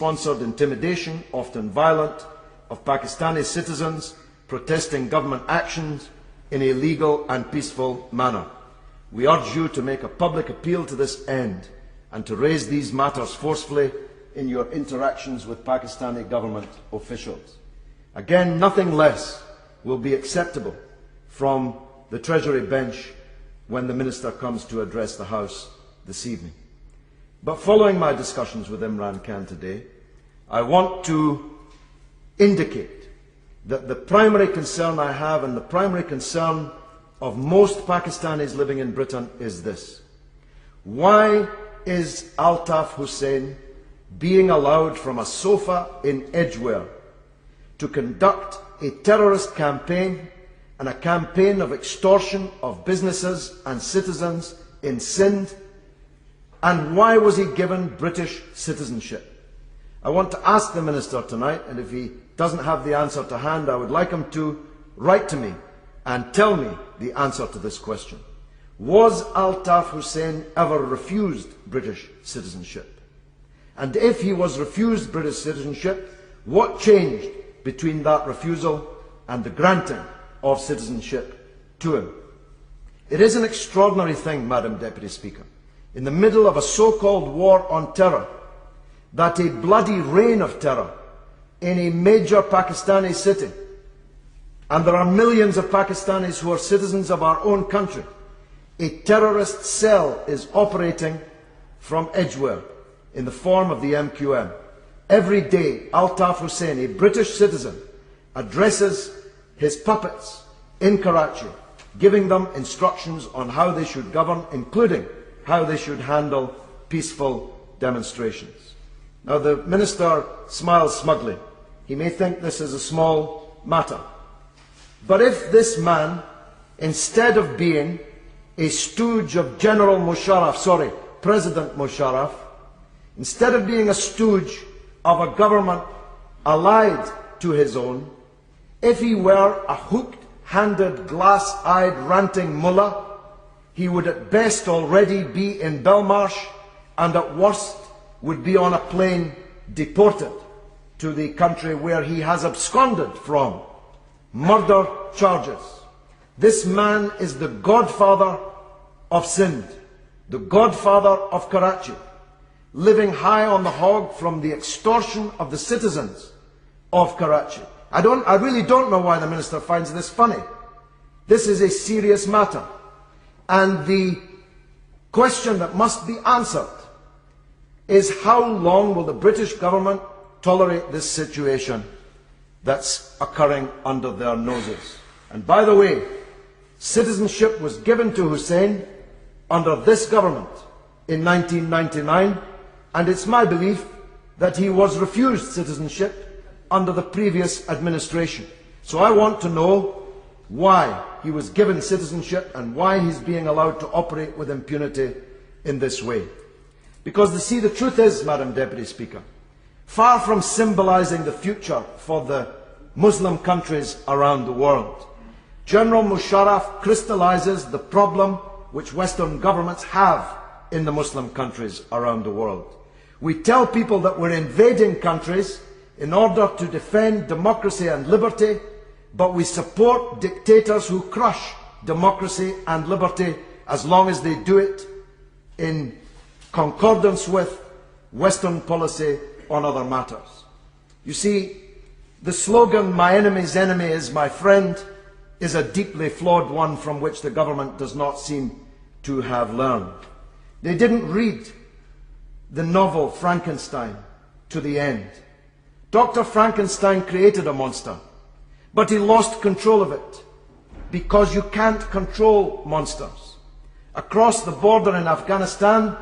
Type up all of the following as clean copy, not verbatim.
state-sponsored intimidation, often violent, of Pakistani citizens protesting government actions in a legal and peaceful manner. We urge you to make a public appeal to this end and to raise these matters forcefully in your interactions with Pakistani government officials. Again, nothing less will be acceptable from the Treasury bench when the Minister comes to address the House this evening. But following my discussions with Imran Khan today, I want to indicate that the primary concern I have and the primary concern of most Pakistanis living in Britain is this: why is Altaf Hussain being allowed from a sofa in Edgware to conduct a terrorist campaign and a campaign of extortion of businesses and citizens in Sindh, and why was he given British citizenship? I want to ask the Minister tonight, and if he doesn't have the answer to hand, I would like him to write to me and tell me the answer to this question. Was Altaf Hussain ever refused British citizenship? And if he was refused British citizenship, what changed between that refusal and the granting of citizenship to him? It is an extraordinary thing, Madam Deputy Speaker, in the middle of a so-called war on terror, that a bloody reign of terror in a major Pakistani city, and there are millions of Pakistanis who are citizens of our own country, a terrorist cell is operating from Edgware in the form of the MQM. Every day, Altaf Hussain, a British citizen, addresses his puppets in Karachi, giving them instructions on how they should govern, including how they should handle peaceful demonstrations. Now, the Minister smiles smugly. He may think this is a small matter. But if this man, instead of being a stooge of President Musharraf, instead of being a stooge of a government allied to his own, if he were a hooked-handed, glass-eyed, ranting mullah, he would at best already be in Belmarsh and at worst would be on a plane deported to the country where he has absconded from. Murder charges. This man is the godfather of Sindh, the godfather of Karachi, living high on the hog from the extortion of the citizens of Karachi. I really don't know why the Minister finds this funny. This is a serious matter. And the question that must be answered is, how long will the British government tolerate this situation that's occurring under their noses? And by the way, citizenship was given to Hussain under this government in 1999, and it's my belief that he was refused citizenship under the previous administration. So I want to know why he was given citizenship and why he's being allowed to operate with impunity in this way. Because the truth is, Madam Deputy Speaker, far from symbolizing the future for the Muslim countries around the world, General Musharraf crystallizes the problem which Western governments have in the Muslim countries around the world. We tell people that we're invading countries in order to defend democracy and liberty, but we support dictators who crush democracy and liberty as long as they do it in concordance with Western policy on other matters. You see, the slogan, "My enemy's enemy is my friend," is a deeply flawed one from which the government does not seem to have learned. They didn't read the novel Frankenstein to the end. Dr. Frankenstein created a monster, but he lost control of it, because you can't control monsters. Across the border in Afghanistan,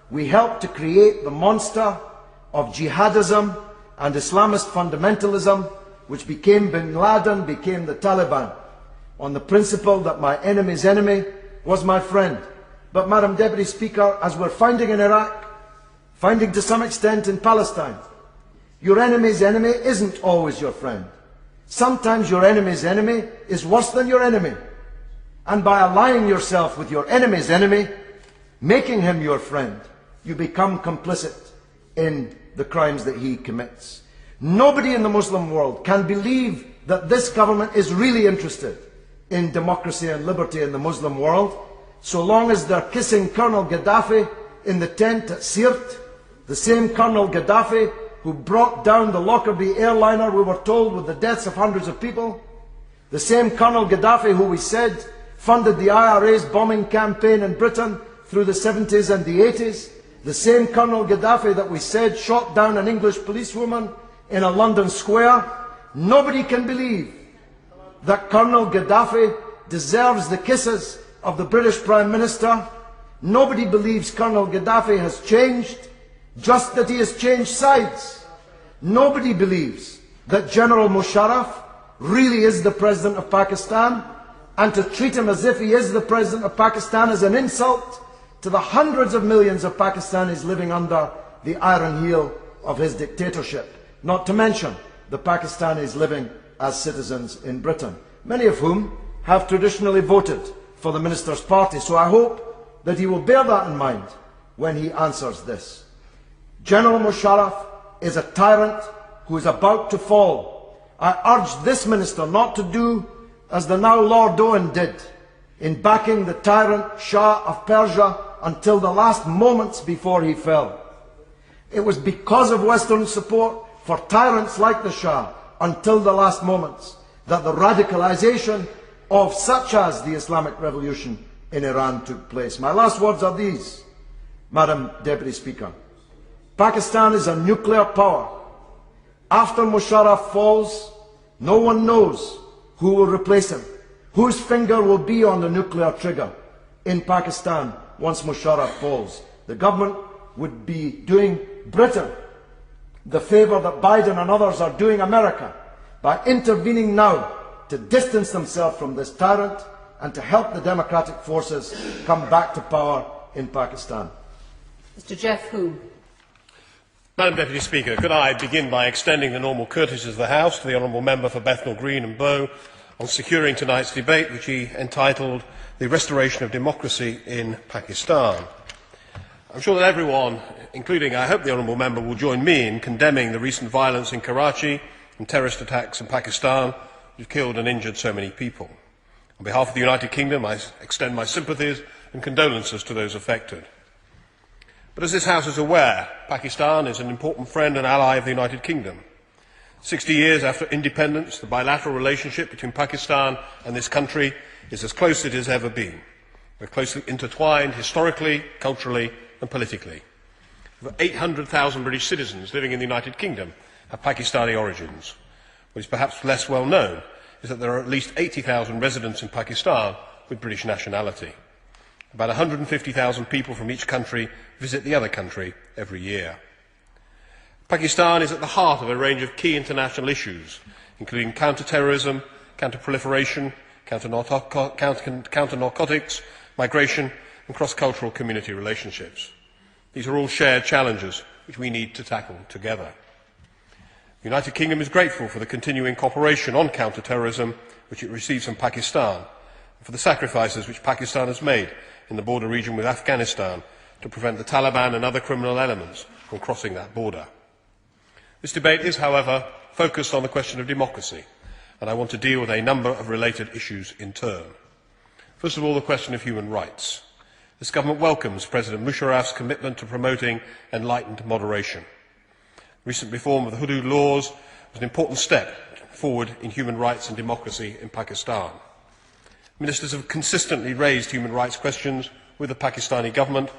we helped to create the monster of jihadism and Islamist fundamentalism, which became Bin Laden, became the Taliban, on the principle that my enemy's enemy was my friend. But Madam Deputy Speaker, as we're finding in Iraq, finding to some extent in Palestine, your enemy's enemy isn't always your friend. Sometimes your enemy's enemy is worse than your enemy. And by allying yourself with your enemy's enemy, making him your friend, you become complicit in the crimes that he commits. Nobody in the Muslim world can believe that this government is really interested in democracy and liberty in the Muslim world, so long as they're kissing Colonel Gaddafi in the tent at Sirte, the same Colonel Gaddafi who brought down the Lockerbie airliner, we were told, with the deaths of hundreds of people, the same Colonel Gaddafi who we said funded the IRA's bombing campaign in Britain through the 70s and the 80s, the same Colonel Gaddafi that we said shot down an English policewoman in a London square. Nobody can believe that Colonel Gaddafi deserves the kisses of the British Prime Minister. Nobody believes Colonel Gaddafi has changed, just that he has changed sides. Nobody believes that General Musharraf really is the President of Pakistan, and to treat him as if he is the President of Pakistan is an insult to the hundreds of millions of Pakistanis living under the iron heel of his dictatorship, not to mention the Pakistanis living as citizens in Britain, many of whom have traditionally voted for the Minister's party. So I hope that he will bear that in mind when he answers this. General Musharraf is a tyrant who is about to fall. I urge this Minister not to do as the now Lord Owen did in backing the tyrant Shah of Persia until the last moments before he fell. It was because of Western support for tyrants like the Shah until the last moments that the radicalization of such as the Islamic Revolution in Iran took place. My last words are these, Madam Deputy Speaker. Pakistan is a nuclear power. After Musharraf falls, no one knows who will replace him, whose finger will be on the nuclear trigger in Pakistan once Musharraf falls. The government would be doing Britain the favour that Biden and others are doing America by intervening now to distance themselves from this tyrant and to help the democratic forces come back to power in Pakistan. Mr. Jeff Hu. Madam Deputy Speaker, could I begin by extending the normal courtesies of the House to the Honourable Member for Bethnal Green and Bow on securing tonight's debate, which he entitled The Restoration of Democracy in Pakistan. I'm sure that everyone, including I hope the Honourable Member, will join me in condemning the recent violence in Karachi and terrorist attacks in Pakistan which have killed and injured so many people. On behalf of the United Kingdom, I extend my sympathies and condolences to those affected. But as this House is aware, Pakistan is an important friend and ally of the United Kingdom. 60 years after independence, the bilateral relationship between Pakistan and this country is as close as it has ever been. We're closely intertwined historically, culturally and politically. Over 800,000 British citizens living in the United Kingdom have Pakistani origins. What is perhaps less well known is that there are at least 80,000 residents in Pakistan with British nationality. About 150,000 people from each country visit the other country every year. Pakistan is at the heart of a range of key international issues, including counter-terrorism, counter-proliferation, counter-narcotics, migration and cross-cultural community relationships. These are all shared challenges which we need to tackle together. The United Kingdom is grateful for the continuing cooperation on counter-terrorism which it receives from Pakistan, and for the sacrifices which Pakistan has made in the border region with Afghanistan to prevent the Taliban and other criminal elements from crossing that border. This debate is, however, focused on the question of democracy, and I want to deal with a number of related issues in turn. First of all, the question of human rights. This government welcomes President Musharraf's commitment to promoting enlightened moderation. Recent reform of the Hudud laws was an important step forward in human rights and democracy in Pakistan. Ministers have consistently raised human rights questions with the Pakistani government,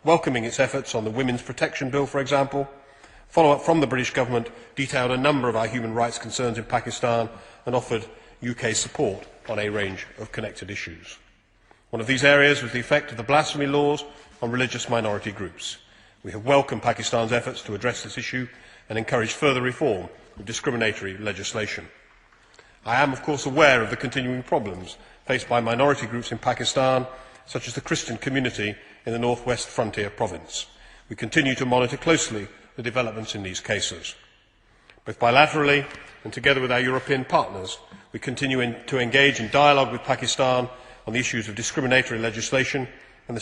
welcoming its efforts on the Women's Protection Bill, for example. Follow-up from the British government detailed a number of our human rights concerns in Pakistan and offered UK support on a range of connected issues. One of these areas was the effect of the blasphemy laws on religious minority groups. We have welcomed Pakistan's efforts to address this issue and encouraged further reform of discriminatory legislation. I am, of course, aware of the continuing problems faced by minority groups in Pakistan, such as the Christian community in the northwest frontier province. We continue to monitor closely the developments in these cases. Both bilaterally and together with our European partners, we continue to engage in dialogue with Pakistan on the issues of discriminatory legislation and the